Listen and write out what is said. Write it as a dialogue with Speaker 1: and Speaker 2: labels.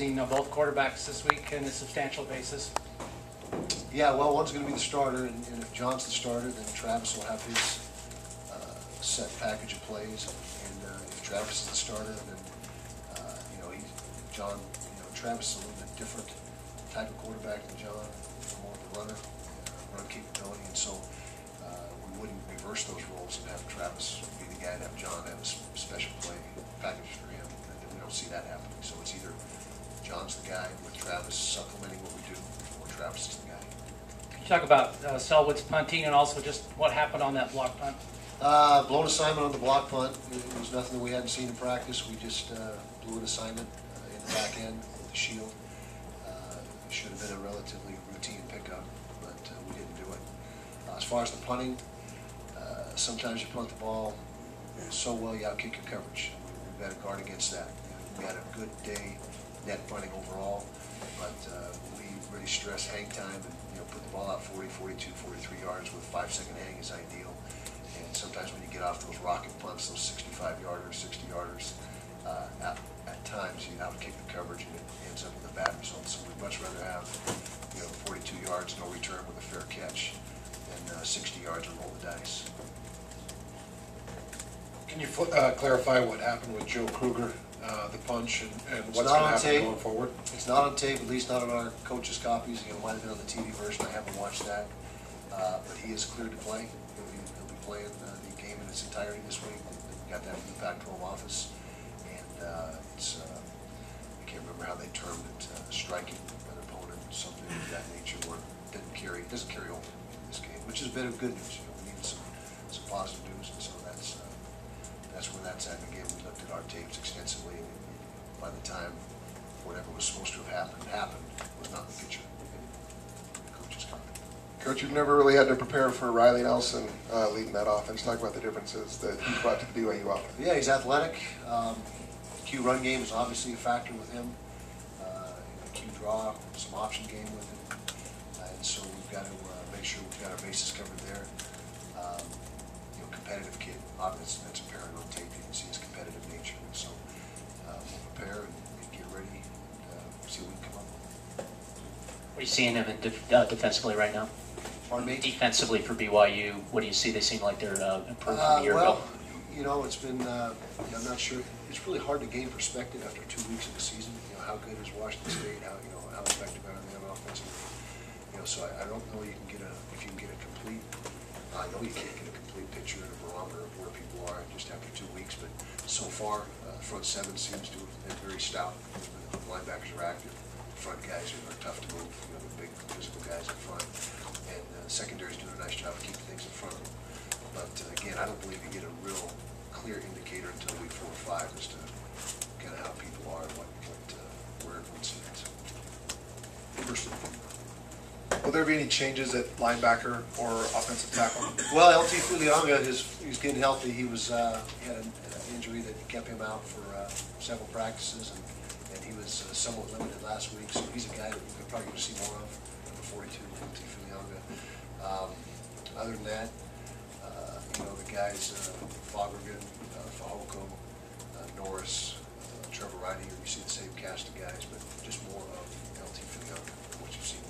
Speaker 1: using both quarterbacks this week in a substantial basis.
Speaker 2: Yeah, well, one's going to be the starter, and if John's the starter, then Travis will have his set package of plays. And if Travis is the starter, then Travis is a little bit different type of quarterback than John, more of a runner, run capability, and so we wouldn't reverse those roles and have Travis be the guy and have John have a special play package for him. And we don't see that happening. So it's either John's the guy with Travis supplementing what we do, or Travis is the guy.
Speaker 1: Can you talk about Selwood's punting and also just what happened on that block punt?
Speaker 2: Blown assignment on the block punt. It was nothing that we hadn't seen in practice. We just blew an assignment in the back end with the shield. It should have been a relatively routine pickup, but we didn't do it. As far as the punting, sometimes you punt the ball so well you outkick your coverage. We've got to guard against that. We had a good day net punting overall, but we really stress hang time and put the ball out 40, 42, 43 yards with 5-second hang is ideal. And sometimes when you get off those rocket punts, those 65-yarders, 60-yarders, at times you outkick the coverage and it ends up with a bad result. So we'd much rather have 42 yards, no return with a fair catch, than 60 yards and roll the dice.
Speaker 3: Can you clarify what happened with Joe Kruger, the punch, and what's going to happen going forward?
Speaker 2: It's not on tape, at least not on our coaches' copies. It might have been on the TV version. I haven't watched that. But he is cleared to play. He'll be playing the game in its entirety this week. We got that from the Pac-12 office. And it's, I can't remember how they termed it, striking an opponent, something of that nature, where it doesn't carry over in this game, which is a bit of good news. We needed some positive news, and so that's where that's at. Again, we looked at our tapes extensively, and by the time whatever was supposed to have happened was not in the picture in the coach's comment.
Speaker 4: Coach, you've never really had to prepare for Riley Nelson leading that offense. Talk about the differences that he brought to the BYU offense.
Speaker 2: Yeah, he's athletic. Q run game is obviously a factor with him. Q draw, some option game with him. And so we've got to make sure we've got our bases covered there. Competitive kid, obviously that's apparent on tape. You can see his competitive nature. And so we'll prepare and get ready and see what we can come up with.
Speaker 5: What are you seeing him in defensively right now?
Speaker 2: Pardon me?
Speaker 5: Defensively for BYU, what do you see? They seem like they're improved from a year ago.
Speaker 2: It's been, I'm not sure. It's really hard to gain perspective after 2 weeks of the season. How good is Washington State? How effective are they on offense? So I don't know if you can get a complete. I know you can't get a complete picture and a barometer of where people are just after 2 weeks, but so far, front seven seems to have been very stout. The linebackers are active. The front guys are tough to move. The big physical guys in front, and secondary's doing a nice job of keeping things in front of them. But again, I don't believe you get a real clear indicator until week 4 or 5 as to kind of how people are, where everyone stands.
Speaker 4: Will there be any changes at linebacker or offensive tackle?
Speaker 2: Well, LT Fulianga he's getting healthy. He had an injury that kept him out for several practices, and he was somewhat limited last week. So he's a guy that we're probably going to see more of. Number 42, LT Fulianga. Other than that, the guys, Fogergan, Fahoko, Norris, Trevor Riley, you see the same cast of guys, but just more of LT Fulianga, what you've seen.